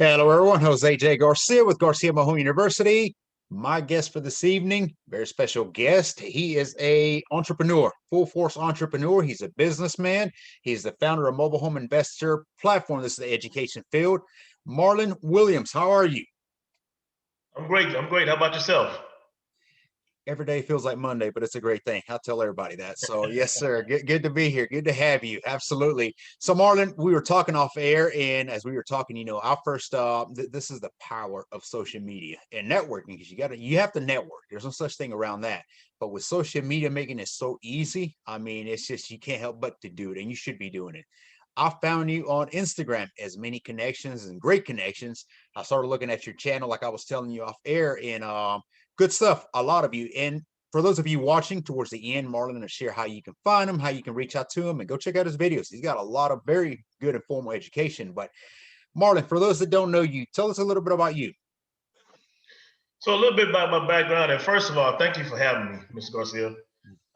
Hello, everyone. Jose J. Garcia with Garcia Mobile Home University. My guest for this evening, very special guest. He is a entrepreneur, full force entrepreneur. He's a businessman. He's the founder of Mobile Home Investor platform. This is the education field. Marlon Williams, how are you? I'm great. I'm great. How about yourself? Every day feels like Monday, but it's a great thing. I'll tell everybody that. So, yes, sir. Good to be here. Good to have you. Absolutely. So, Marlon, we were talking off air, and as we were talking, our first, this is the power of social media and networking because you have to network. There's no such thing around that. But with social media making it so easy, I mean, it's just you can't help but to do it, and you should be doing it. I found you on Instagram as many connections and great connections. I started looking at your channel, like I was telling you off air, and good stuff, a lot of you. And for those of you watching towards the end, Marlon will share how you can find him, how you can reach out to him, and go check out his videos. He's got a lot of very good and formal education. But Marlon, for those that don't know you, tell us a little bit about you. So a little bit about my background. And first of all, thank you for having me, Mr. Garcia.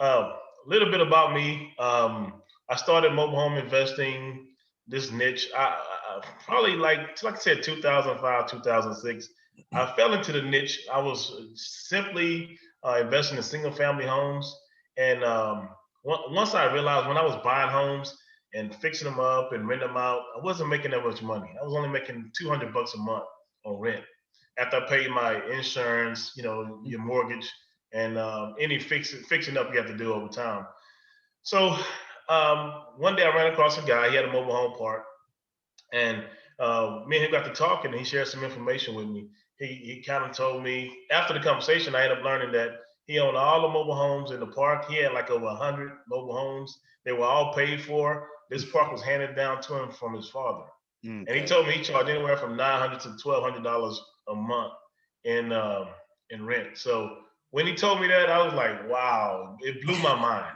A little bit about me. I started mobile home investing, this niche. I probably like I said, 2005, 2006. I fell into the niche. I was simply investing in single family homes. And once I realized when I was buying homes and fixing them up and renting them out, I wasn't making that much money. I was only making $200 a month on rent after I paid my insurance, your mortgage, and any fixing up you have to do over time. So one day I ran across a guy. He had a mobile home park, and me and him got to talking. And he shared some information with me. He kind of told me after the conversation, I ended up learning that he owned all the mobile homes in the park. He had like over 100 mobile homes. They were all paid for. This park was handed down to him from his father. Okay. And he told me he charged anywhere from $900 to $1,200 a month in rent. So when he told me that, I was like, wow, it blew my mind.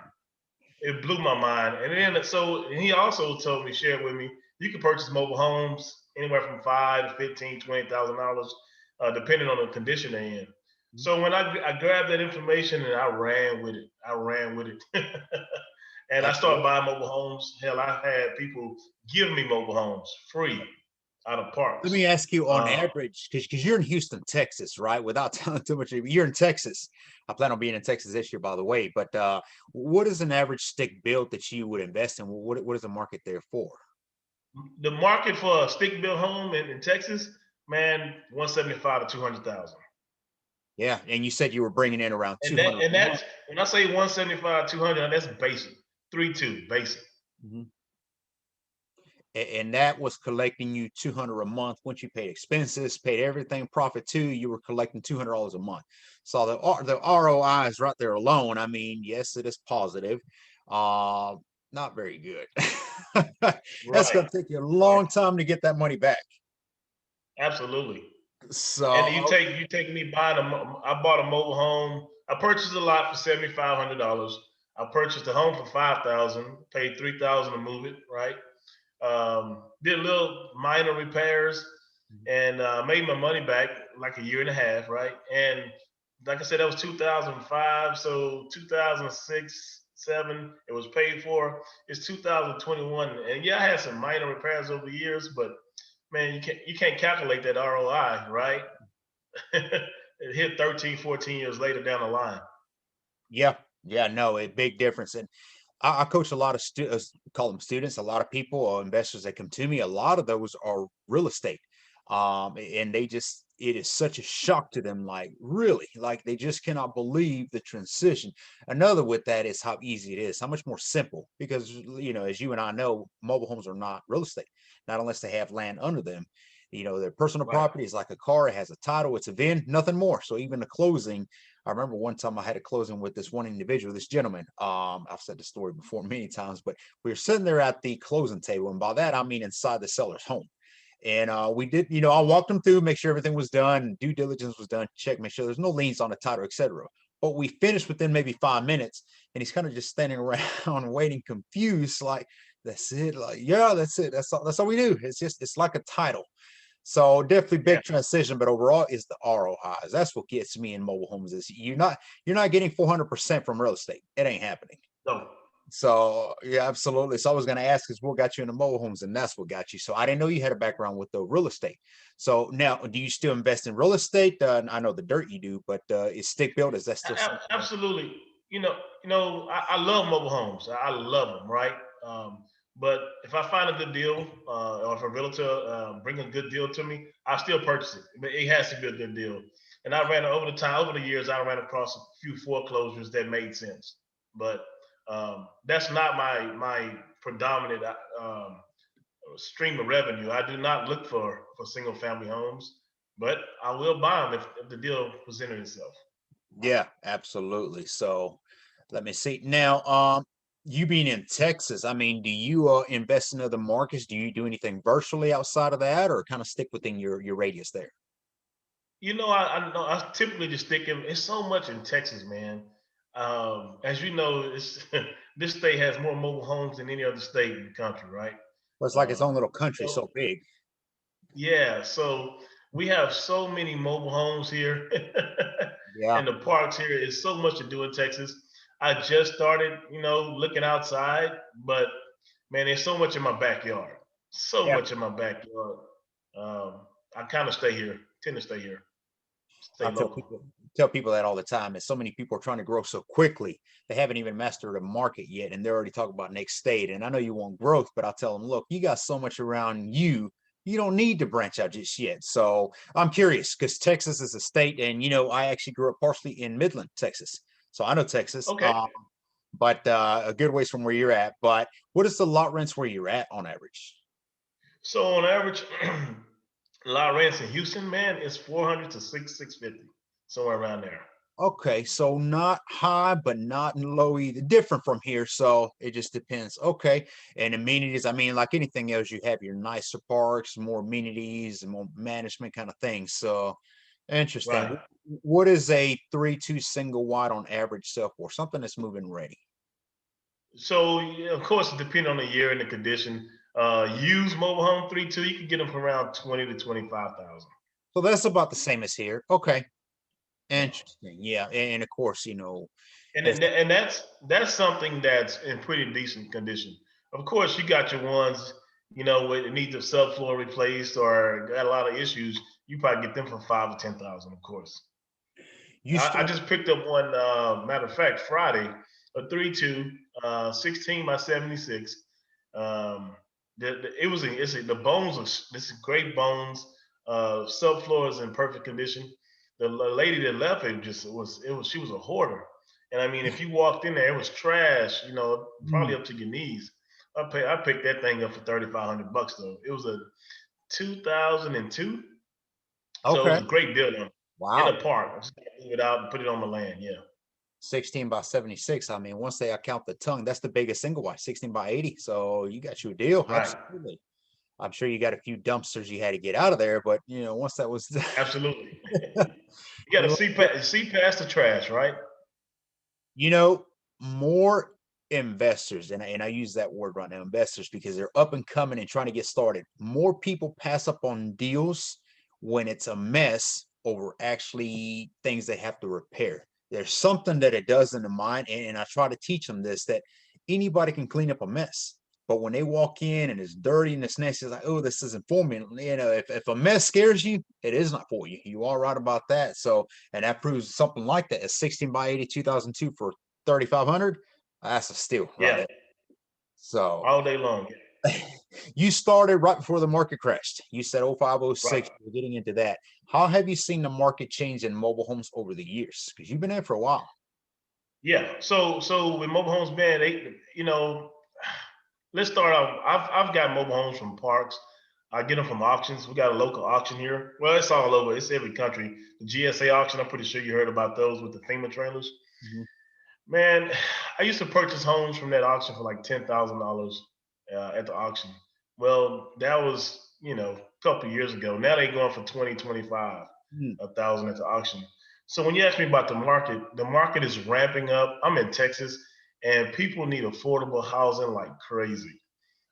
It blew my mind. And then and he also told me, shared with me, you can purchase mobile homes anywhere from $5,000 to $15,000, $20,000, depending on the condition they're in. So when I grabbed that information and I ran with it, and I started buying mobile homes. Hell, I had people give me mobile homes free out of parks. Let me ask you on average, because you're in Houston, Texas, right? Without telling too much, you're in Texas. I plan on being in Texas this year, by the way. But what is an average stick built that you would invest in? What is the market there for? The market for a stick built home in Texas, man, 175 to 200,000. Yeah, and you said you were bringing in around 200. And that's when I say 175, 200, that's basic, 3.2 basic. Mm-hmm. And that was collecting you $200 a month. Once you paid expenses, paid everything, profit too, you were collecting $200 a month. So the ROI is right there alone. I mean, yes, it is positive. Not very good. That's going to take you a long time to get that money back. Absolutely. So and you take me buying I bought a mobile home. I purchased a lot for $7,500. I purchased a home for $5,000, paid $3,000 to move it, right? Did a little minor repairs and made my money back like a year and a half, right? And like I said, that was 2005. So 2006, 7, it was paid for. It's 2021, and yeah, I had some minor repairs over the years, but man, you can't calculate that ROI, right? It hit 13, 14 years later down the line. Yeah, no, a big difference. And I coach a lot of students, call them students, a lot of people or investors that come to me. A lot of those are real estate. And it is such a shock to them, like really, like they just cannot believe the transition. Another with that is how easy it is, how much more simple, because, as you and I know, mobile homes are not real estate, not unless they have land under them. Their personal property is like a car. It has a title, it's a VIN, nothing more. So even the closing, I remember one time I had a closing with this one individual, this gentleman. I've said the story before many times, but we were sitting there at the closing table. And by that, I mean inside the seller's home. And we did, I walked him through, make sure everything was done, due diligence was done, check, make sure there's no liens on the title, etc. But we finished within maybe 5 minutes, and he's kind of just standing around waiting, confused, like, that's it. Like, yeah, that's it. That's all we do. It's like a title. So definitely big transition, but overall is the ROIs. That's what gets me in mobile homes is you're not getting 400% from real estate. It ain't happening. No, So yeah, absolutely. So I was going to ask is what got you into mobile homes, and that's what got you. So I didn't know you had a background with the real estate. So now, do you still invest in real estate? I know the dirt you do, but is stick built? Is that still something that? Absolutely. I love mobile homes. I love them, right? Um, but if I find a good deal, or if a realtor bring a good deal to me, I still purchase it. But it has to be a good deal. And I ran over the years, I ran across a few foreclosures that made sense. But that's not my predominant stream of revenue. I do not look for single family homes, but I will buy them if the deal presented itself. Yeah, absolutely. So let me see. Now, you being in Texas, I mean, do you invest in other markets? Do you do anything virtually outside of that, or kind of stick within your radius there? I know I typically just stick in. It's so much in Texas, man. As you know, it's this state has more mobile homes than any other state in the country, right? Well, it's like its own Um, little country, so so big. yeah, so we have so many mobile homes here, Yeah, and the parks here is so much to do in Texas. I just started, looking outside, but man, there's so much in my backyard. So yeah. much in my backyard. Um, I kind of stay here, tend to stay here, stay I local. tell people that all the time. And so many people are trying to grow so quickly, they haven't even mastered a market yet, and they're already talking about next state. And I know you want growth, but I'll tell them, look, you got so much around you. You don't need to branch out just yet. So I'm curious because Texas is a state, and I actually grew up partially in Midland, Texas. So I know Texas, Okay. but a good ways from where you're at. But what is the lot rents where you're at on average? So on average, lot rents in Houston, man, is 400 to 650, somewhere around there. Okay, so not high, but not low either. Different from here, so it just depends. Okay, and amenities. I mean, like anything else, you have your nicer parks, more amenities, and more management kind of things. So interesting. Right. What is a 3-2 single wide on average sell for? Something that's moving ready. So yeah, of course, depending on the year and the condition, used mobile home 3.2, you can get them for around 20 to 25,000. So that's about the same as here. Okay, Yeah. interesting. Yeah, and of course, And as that's something that's in pretty decent condition. Of course, you got your ones, with need the subfloor replaced or got a lot of issues. You probably get them for 5 to 10,000, of course. you I start. just picked up one. Matter of fact, Friday, a 3.2, 16 by 76. Um, it was the bones of this is great bones. Subfloor is in perfect condition. The lady that left it was she was a hoarder, and I mean if you walked in there, it was trash. Probably Mm, up to your knees. I picked that thing up for $3,500 though. It was a 2002, so it okay. was a great deal in Wow. a park. I just gotta move it out and put it on the land. Yeah. 16 by 76. I mean, once they account the tongue, that's the biggest single wide, 16 by 80. So you got you a deal. Right. Absolutely. I'm sure you got a few dumpsters you had to get out of there, but once that was Absolutely. You got to you see past the trash, right? you know, more investors, and I use that word right now, investors, because they're up and coming and trying to get started. More people pass up on deals when it's a mess over actually things they have to repair. There's something that it does in the mind, and I try to teach them this that anybody can clean up a mess. But when they walk in and it's dirty and it's nasty, it's like, oh, this isn't for me. If a mess scares you, it is not for you. You are right about that. So, and that proves something like that. A 16 by 80 2002 for 3,500. That's a steal right Yeah, there. So all day long. you started right before the market crashed. You said oh 05, oh Right. 06. We're getting into that. How have you seen the market change in mobile homes over the years? Because you've been there for a while. Yeah. So with mobile homes, man, let's start off. I've got mobile homes from parks. I get them from auctions. We got a local auction here. Well, it's all over. It's every country. The GSA auction. I'm pretty sure you heard about those with the FEMA trailers. Mhm. Man, I used to purchase homes from that auction for like $10,000 at the auction. Well, that was a couple of years ago. Now they going for 20, 25 Mm, a thousand at the auction. So when you ask me about the market is ramping up. I'm in Texas, and people need affordable housing like crazy.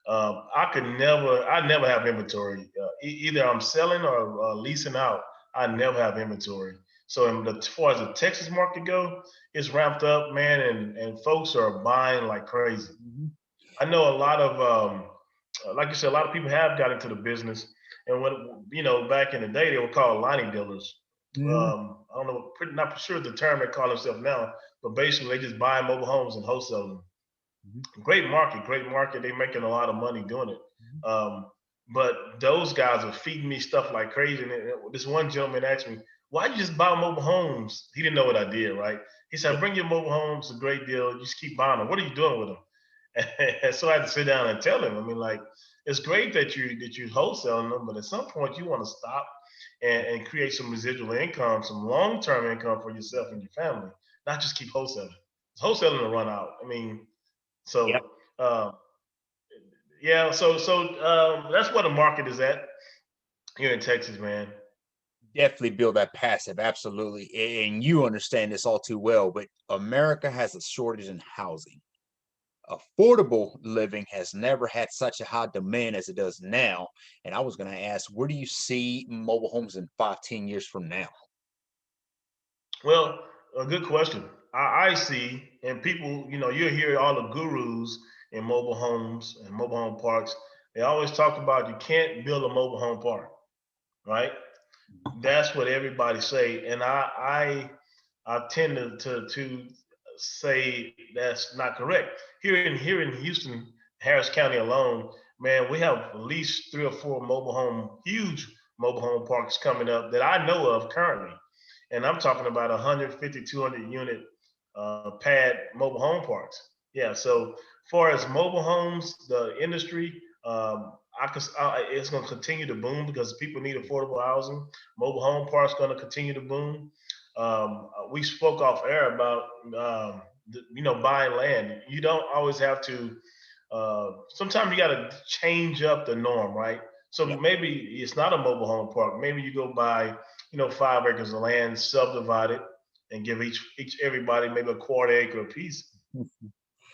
I never have inventory. Either I'm selling or leasing out. I never have inventory. So as far as the Texas market go, it's ramped up, man, and folks are buying like crazy. Mhm. I know a lot of, like you said, a lot of people have got into the business, and when back in the day they were called lining dealers. Mhm. I don't know, not sure the term they call themselves now, but basically they just buy mobile homes and wholesale them. Mhm. Great market, great market. They're making a lot of money doing it. Mhm. But those guys are feeding me stuff like crazy. And this one gentleman asked me, "Why you just buy mobile homes?" He didn't know what I did, right? He said, Yep. "Bring your mobile homes, a great deal. You just keep buying them. What are you doing with them?" And so I had to sit down and tell him. I mean, like, it's great that you wholesaling them, but at some point you want to stop and create some residual income, some long term income for yourself and your family, not just keep wholesaling. Wholesaling will run out. I mean, Yep. so yeah, so that's where the market is at here in Texas, man. Definitely build that passive. Absolutely. And you understand this all too well, but America has a shortage in housing. Affordable living has never had such a high demand as it does now. And I was going to ask, where do you see mobile homes in 5, 10 years from now? Well, a good question. I see, and people, you hear all the gurus in mobile homes and mobile home parks. They always talk about you can't build a mobile home park, right? That's what everybody say, and I tend to say that's not correct. Here in Houston, Harris County alone, man, we have at least 3 or 4 huge mobile home parks coming up that I know of currently, and I'm talking about 150, 200 unit pad mobile home parks. Yeah, so far as mobile homes, the industry, it's going to continue to boom because people need affordable housing. Mobile home parks going to continue to boom. We spoke off air about buying land. You don't always have to. Sometimes you got to change up the norm, right? So Yep. maybe it's not a mobile home park. Maybe you go buy 5 acres of land, subdivide it, and give each everybody maybe a quarter acre a piece,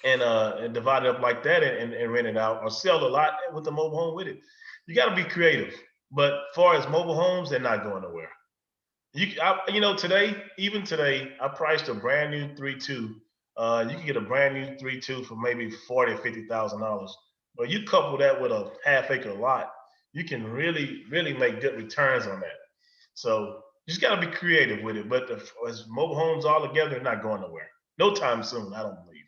and divide it up like that, and rent it out or sell a lot with the mobile home with it. You got to be creative. But far as mobile homes, they're not going nowhere. Today, even today, I priced a brand new 3.2. You can get a brand new 3.2 for maybe 40 or $50,000. But you couple that with a half acre lot, you can really, really make good returns on that. So you just got to be creative with it. But as mobile homes all together, they're not going nowhere. No time soon, I don't believe.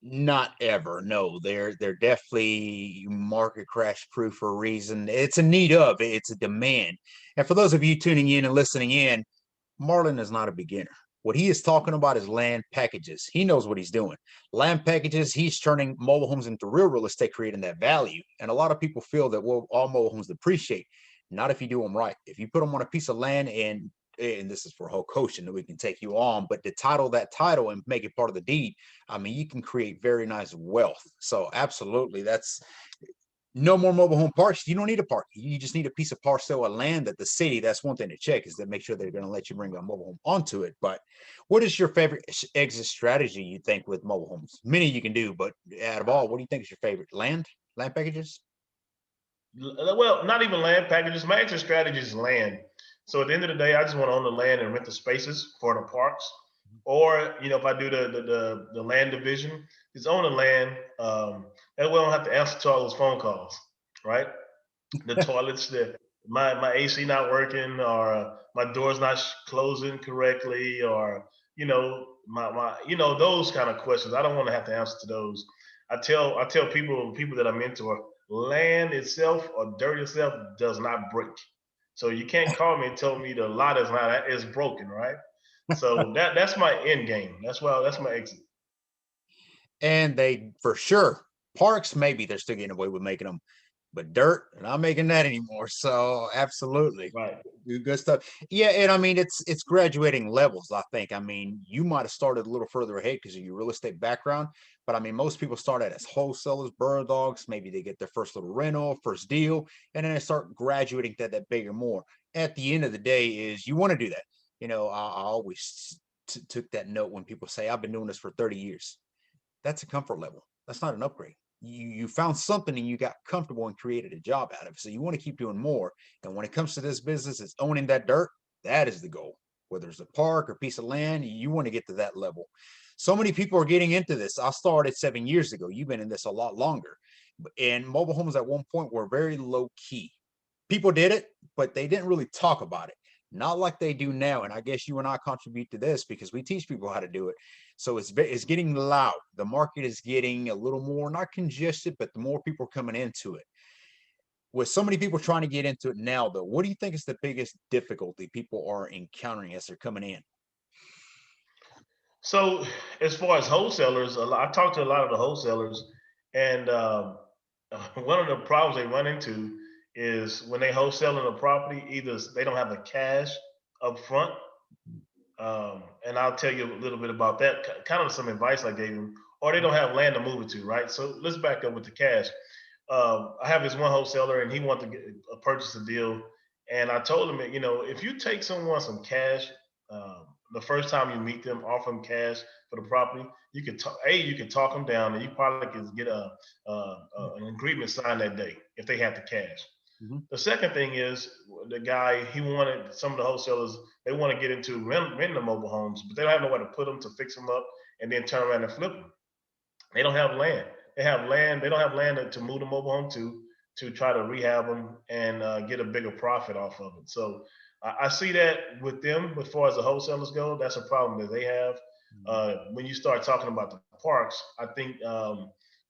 Not ever. No, they're definitely market crash proof for a reason. It's a need of, it's a demand. And for those of you tuning in and listening in, Marlon is not a beginner. What he is talking about is land packages. He knows what he's doing. Land packages, he's turning mobile homes into real estate, creating that value. And a lot of people feel that, well, all mobile homes depreciate. Not if you do them right. If you put them on a piece of land, and this is for whole coaching that we can take you on, but to title that title and make it part of the deed, I mean, you can create very nice wealth. So absolutely, that's no more mobile home parks. You don't need a park. You just need a piece of parcel of land that the city. That's one thing to check, is to make sure they're going to let you bring a mobile home onto it. But what is your favorite exit strategy, you think, with mobile homes? Many you can do, but out of all, what do you think is your favorite? Land packages? Well, not even land packages. My exit strategy is land. So at the end of the day, I just want to own the land and rent the spaces for the parks. Or if I do the land division, just own the land. That way I don't have to answer to all those phone calls, right? The toilets, my AC not working, or my door's not closing correctly, or my those kind of questions. I don't want to have to answer to those. I tell people that I mentor, land itself or dirt itself does not break. So you can't call me and tell me the lot is broken, right? So that's my end game. That's my exit. And they, for sure, parks, maybe they're still getting away with making them, but dirt, they're not making that anymore. So absolutely, Right. do good stuff. Yeah, and I mean, it's graduating levels, I think. I mean, you might have started a little further ahead because of your real estate background, but I mean, most people start out as wholesalers, bird dogs. Maybe they get their first little rental, first deal, and then they start graduating to that bigger more. At the end of the day, is you want to do that. I always took that note when people say, I've been doing this for 30 years. That's a comfort level. That's not an upgrade. You found something and you got comfortable and created a job out of it. So you want to keep doing more. And when it comes to this business, it's owning that dirt. That is the goal. whether it's a park or piece of land, you want to get to that level. So many people are getting into this. I started 7 years ago. You've been in this a lot longer. And mobile homes at one point were very low key. People did it, but they didn't really talk about it. Not like they do now. And I guess you and I contribute to this because we teach people how to do it. So it's getting loud. The market is getting a little more, not congested, but the more people are coming into it. With so many people trying to get into it now, though, what do you think is the biggest difficulty people are encountering as they're coming in? So as far as wholesalers, I talked to a lot of the wholesalers, and one of the problems they run into is when they wholesaling a property, either they don't have the cash up front, and I'll tell you a little bit about that, kind of some advice I gave them, or they don't have land to move it to, right? So let's back up with the cash. I have this one wholesaler, and he wanted to purchase a deal, and I told him, if you take someone some cash, the first time you meet them, offer them cash for the property, you can talk. You can talk them down, and you probably can get an agreement signed that day if they have the cash. Mhm. The second thing is the guy, he wanted, some of the wholesalers, they want to get into renting the mobile homes, but they don't have nowhere to put them to fix them up and then turn around and flip them. They don't have land. They have land. They don't have land to move the mobile home to try to rehab them and get a bigger profit off of it. So I see that with them, as far as the wholesalers go, that's a problem that they have. When you start talking about the parks, I think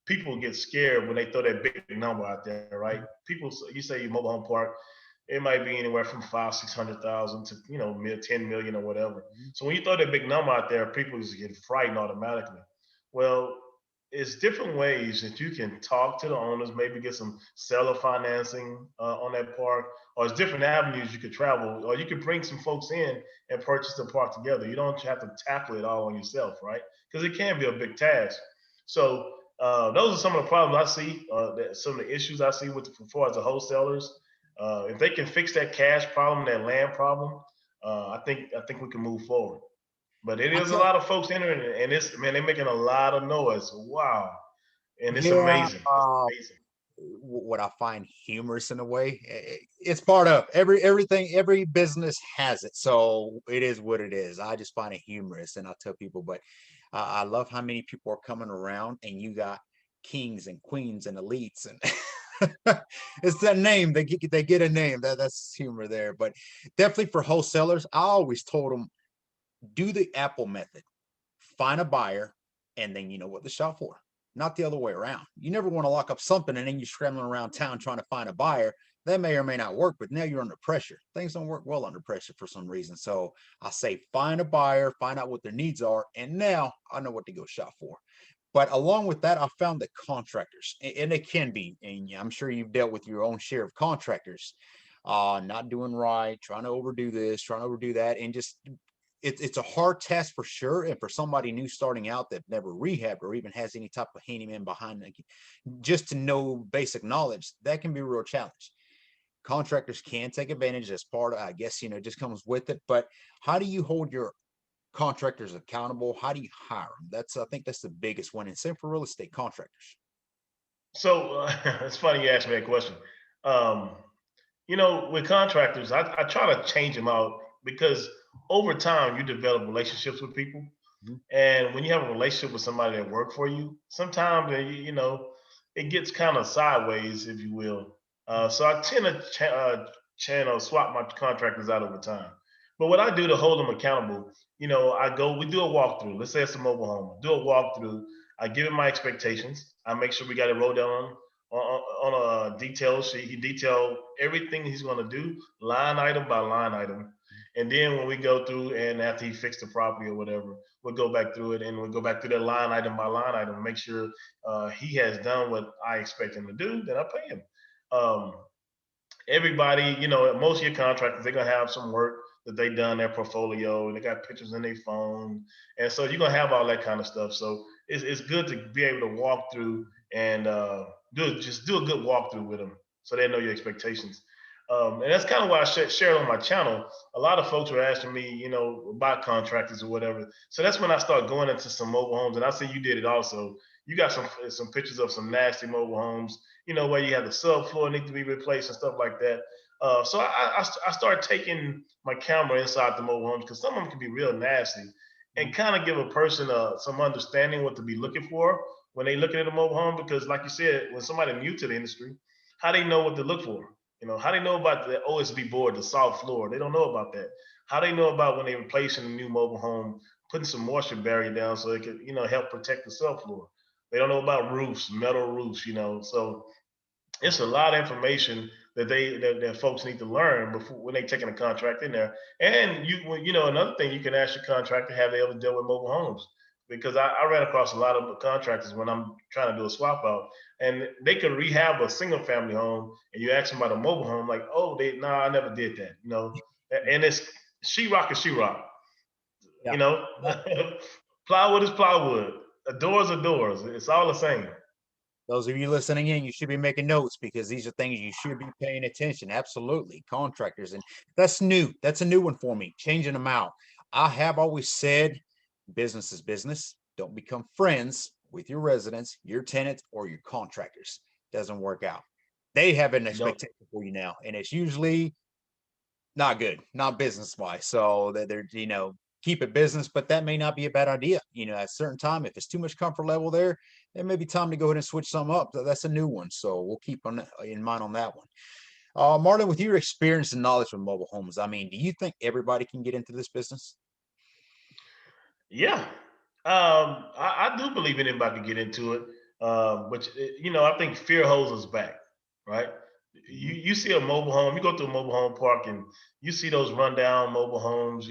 people get scared when they throw that big number out there, right? People, you say your mobile home park, it might be anywhere from 500,000, 600,000 to 10 million or whatever. Mhm. So when you throw that big number out there, people just get frightened automatically. Well, it's different ways that you can talk to the owners, maybe get some seller financing on that park, or it's different avenues you could travel, or you could bring some folks in and purchase the park together. You don't have to tackle it all on yourself, right? Because it can be a big task. So those are some of the problems I see, some of the issues I see with as far as the wholesalers. If they can fix that cash problem, that land problem, I think we can move forward. But it I is a tell lot of folks entering it, and it's, man, they're making a lot of noise. Wow, and it's yeah, amazing. It's amazing. what I find humorous in a way. It's part of everything. Every business has it, so it is what it is. I just find it humorous, and I tell people, but I love how many people are coming around, and you got kings and queens and elites, and it's that name. They get a name. That's humor there, but definitely for wholesalers, I always told them do the Apple method. Find a buyer, and then you know what to shop for. Not the other way around. You never want to lock up something and then you're scrambling around town trying to find a buyer. That may or may not work, but now you're under pressure. Things don't work well under pressure for some reason. So I say find a buyer, find out what their needs are, and now I know what to go shop for. But along with that, I found that contractors, and they can be, and I'm sure you've dealt with your own share of contractors, not doing right, trying to overdo this, trying to overdo that, and just it's a hard task for sure. And for somebody new starting out that never rehabbed or even has any type of handyman behind, like, just to know basic knowledge, that can be a real challenge. Contractors can take advantage as part of, I guess, it just comes with it. But how do you hold your contractors accountable? How do you hire them? I think that's the biggest one. And same for real estate contractors. So it's funny you asked me that question. Um, with contractors, I try to change them out because over time you develop relationships with people, Mhm. and when you have a relationship with somebody that work for you, sometimes it gets kind of sideways, if you will. So I tend to channel swap my contractors out over time. But what I do to hold them accountable, we do a walkthrough. Let's say it's a mobile home. Do a walkthrough. I give him my expectations. I make sure we got it rolled down on a detail sheet. He detailed everything he's going to do, line item by line item. And then when we go through and after he fixed the property or whatever, we'll go back through it and we'll go back through that line item by line item, make sure he has done what I expect him to do. Then I pay him. Um, Everybody, most of your contractors, they're gonna have some work that they done their portfolio. They got pictures in their phone, and so you're gonna have all that kind of stuff. So it's good to be able to walk through and do a good walkthrough with them, so they know your expectations. And that's kind of why I shared on my channel. A lot of folks were asking me, about contractors or whatever. So that's when I start going into some mobile homes, and I see you did it also. you got some pictures of some nasty mobile homes, where you have the subfloor need to be replaced and stuff like that. So I started taking my camera inside the mobile homes because some of them can be real nasty, and kind of give a person some understanding what to be looking for when they looking at a mobile home. Because, like you said, when somebody new to the industry, how they know what to look for? How they know about the OSB board, the soft floor? They don't know about that. How they know about when they're replacing a new mobile home, putting some moisture barrier down so it can, help protect the subfloor. They don't know about roofs, metal roofs. So it's a lot of information that folks need to learn before when they taking a contract in there. And another thing you can ask your contractor, have they ever dealt with mobile homes? Because I ran across a lot of contractors when I'm trying to do a swap out, and they could rehab a single family home, and you ask them about a mobile home, like, oh, I never did that, and it's sheetrock is sheetrock, Yeah. you know, plywood is plywood, doors are doors, it's all the same. Those of you listening in, you should be making notes because these are things you should be paying attention. Absolutely. Contractors. And that's new. That's a new one for me, changing them out. I have always said business is business. Don't become friends with your residents, your tenants, or your contractors. Doesn't work out. They have an No. expectation for you now, and it's usually not good, not business wise. So that they're, keep it business, but that may not be a bad idea. At a certain time, if it's too much comfort level there, it may be time to go ahead and switch some up. That's a new one. So we'll keep in mind on that one. Marlon, with your experience and knowledge with mobile homes, I mean, do you think everybody can get into this business? Yeah, I do believe anybody can get into it, but I think fear holds us back, right? You Mhm. you see a mobile home, you go to a mobile home park, and you see those rundown mobile homes.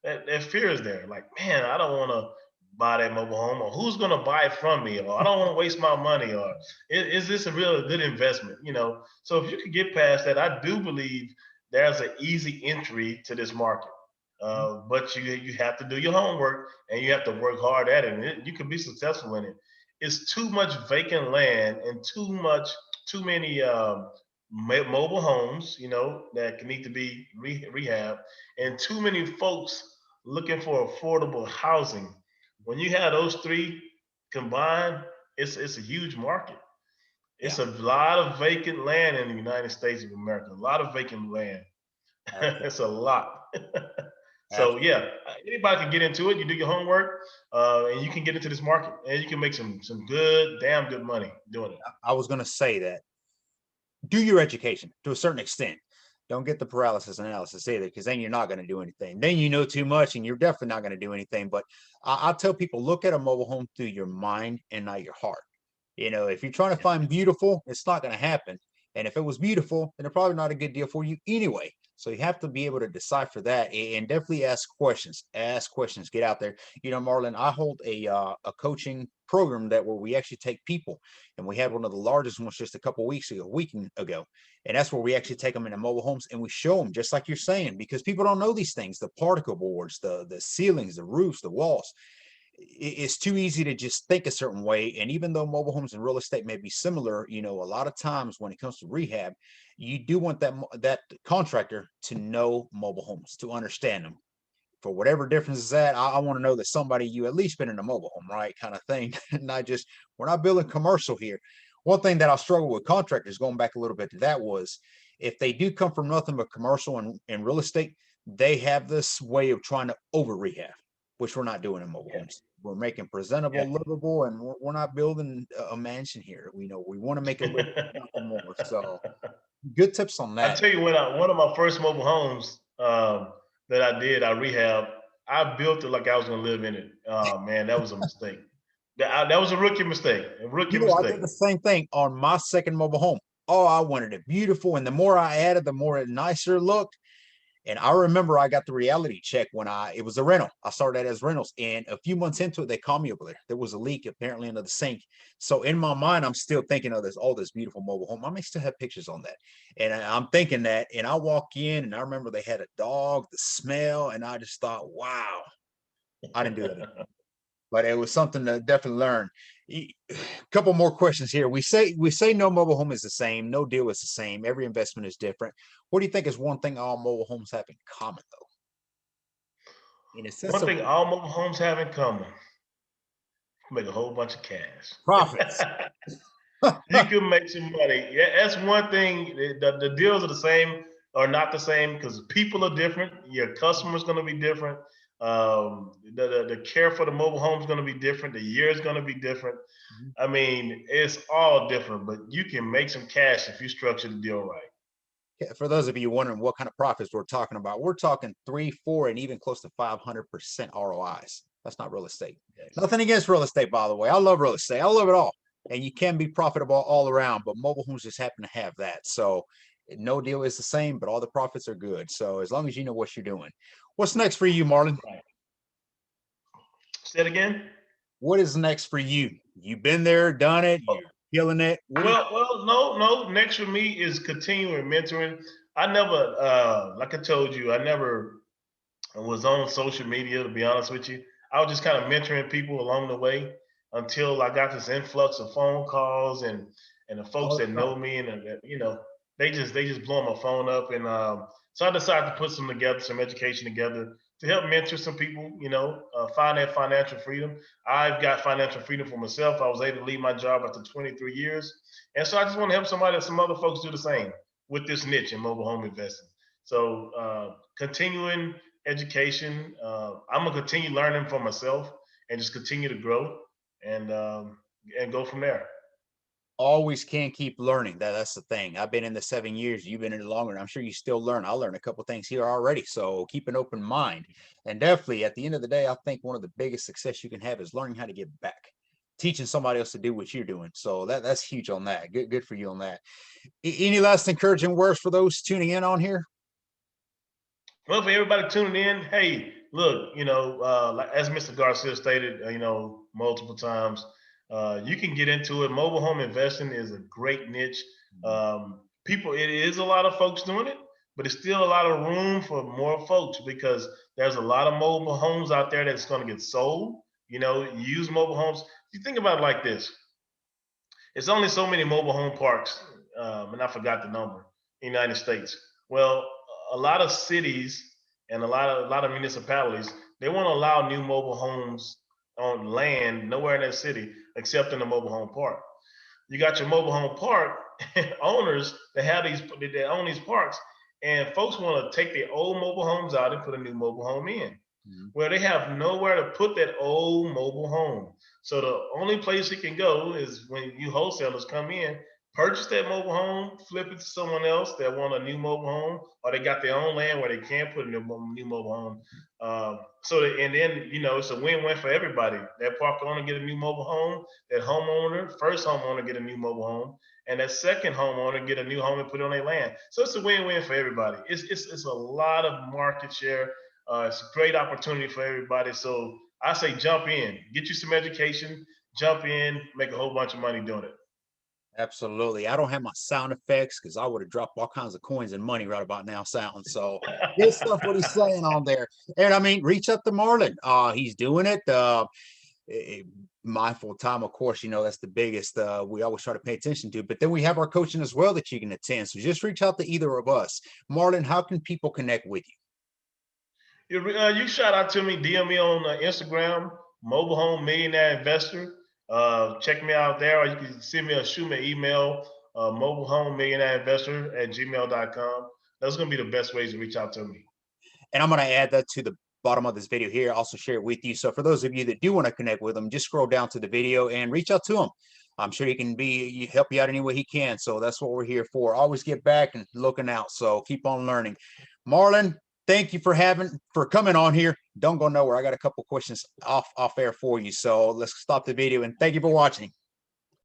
That fear is there. Like, man, I don't want to buy that mobile home, or who's going to buy it from me, or I don't want to waste my money, or is this a real good investment? So if you could get past that, I do believe there's an easy entry to this market. But you have to do your homework and you have to work hard at it, and you can be successful in it. It's too much vacant land and too many mobile homes, that need to be rehab, and too many folks looking for affordable housing. When you have those three combined, it's a huge market. Yeah. It's a lot of vacant land in the United States of America. A lot of vacant land. Absolutely. It's a lot. So Absolutely. yeah, anybody can get into it. You do your homework, and you can get into this market, and you can make some good, damn good money doing it. I was going to say that do your education to a certain extent. Don't get the paralysis analysis either, because then you're not going to do anything. Then you know too much, and you're definitely not going to do anything. But I tell people, look at a mobile home through your mind and not your heart. If you're trying to Yeah. find beautiful, it's not going to happen. And if it was beautiful, then it's probably not a good deal for you anyway. So you have to be able to decipher that and definitely ask questions. Ask questions. Get out there. Marlon, I hold a coaching program that where we actually take people, and we had one of the largest ones just a week ago, and that's where we actually take them into mobile homes and we show them just like you're saying, because people don't know these things: the particle boards, the ceilings, the roofs, the walls. It's too easy to just think a certain way. And even though mobile homes and real estate may be similar, a lot of times when it comes to rehab, you do want that contractor to know mobile homes, to understand them. For whatever difference is that, I want to know that somebody you at least been in a mobile home, right? Kind of thing. Not just, we're not building commercial here. One thing that I struggle with contractors, going back a little bit to that, was if they do come from nothing but commercial and real estate, they have this way of trying to over rehab, which we're not doing in mobile Yeah. homes. We're making presentable, Yeah. livable, and we're not building a mansion here. We want to make it live, nothing more. So good tips on I that. tell you, one of my first mobile homes that I did, I rehab. I built it like I was going to live in it. Oh man, that was a mistake. That was a rookie mistake. A rookie I mistake. did the same thing on my second mobile home. Oh, I wanted it beautiful. And the more I added, the more it nicer it looked. And I remember I got the reality check when it was a rental. I started as rentals. And a few months into it, they called me over there. There was a leak apparently under the sink. So in my mind, I'm still thinking of this beautiful mobile home. I may still have pictures on that. And I'm thinking that. And I walk in and I remember they had a dog, the smell. And I just thought, wow, I didn't do that again. But it was something to definitely learn. A couple more questions here. We say no mobile home is the same, no deal is the same. Every investment is different. What do you think is one thing all mobile homes have in common, though? In a sense One of thing all mobile homes have in common: Make a whole bunch of cash. Profits. You can make some money. Yeah, that's one thing. The deals are the same or not the same because people are different. Your customer's going to be different. The care for the mobile home is going to be different. The year is going to be different. I mean, it's all different, but you can make some cash if you structure the deal right. For those of you wondering what kind of profits we're talking about, we're talking 3, 4, and even close to 500% ROIs. That's not real estate. Yes. Nothing against real estate, by the way. I love real estate. I love it all. And you can be profitable all around, but mobile homes just happen to have that. So no deal is the same, but all the profits are good. So as long as you know what you're doing. What's next for you, Marlon? Right. Say it again. What is next for you? You've been there, done it, you're killing it. No. Next for me is continuing mentoring. I never, like I told you, I never was on social media, to be honest with you. I was just kind of mentoring people along the way until I got this influx of phone calls and the folks that know me and they just blow my phone up and so I decided to put some education together to help mentor some people, find that financial freedom. I've got financial freedom for myself. I was able to leave my job after 23 years, and so I just want to help some other folks do the same with this niche in mobile home investing. So continuing education. I'm gonna continue learning for myself and just continue to grow and go from there. Always can keep learning. That's the thing. I've been in the 7 years, you've been in it longer, and I'm sure you still learn. I learned a couple things here already. So keep an open mind. And definitely at the end of the day, I think one of the biggest success you can have is learning how to give back. Teaching somebody else to do what you're doing. So that's huge on that. Good for you on that. Any last encouraging words for those tuning in on here? Well, for everybody tuning in, hey, look, like as Mr. Garcia stated, multiple times, you can get into it. Mobile home investing is a great niche. It is a lot of folks doing it, but it's still a lot of room for more folks because there's a lot of mobile homes out there that's going to get sold. Used mobile homes. You think about it like this: it's only so many mobile home parks, and I forgot the number in the United States. Well, a lot of cities and a lot of municipalities, they won't allow new mobile homes on land nowhere in that city except in the mobile home park. You got your mobile home park owners that own these parks, and folks want to take their old mobile homes out and put a new mobile home in. Well, they have nowhere to put that old mobile home. So the only place it can go is when you wholesalers come in, purchase that mobile home, flip it to someone else that want a new mobile home, or they got their own land where they can't put a new mobile home. And then it's a win-win for everybody. That park owner get a new mobile home, that first homeowner get a new mobile home, and that second homeowner get a new home and put it on their land. So it's a win-win for everybody. It's a lot of market share. It's a great opportunity for everybody. So I say jump in, get you some education, jump in, make a whole bunch of money doing it. Absolutely. I don't have my sound effects because I would have dropped all kinds of coins and money right about now sound. So good stuff what he's saying on there. And I mean, reach out to Marlon. He's doing it. Mindful time, of course, that's the biggest we always try to pay attention to. But then we have our coaching as well that you can attend. So just reach out to either of us. Marlon, how can people connect with you? You shout out to me, DM me on Instagram, Mobile Home Millionaire Investor. Check me out there, or you can shoot me an email, Mobile Home Millionaire Investor at gmail.com. Those are going to be the best ways to reach out to me. And I'm going to add that to the bottom of this video here, also share it with you. So for those of you that do want to connect with them, just scroll down to the video and reach out to him. I'm sure he can help you out any way he can. So that's what we're here for. Always get back and looking out. So keep on learning. Marlon, thank you for coming on here. Don't go nowhere. I got a couple questions off air for you. So let's stop the video and thank you for watching.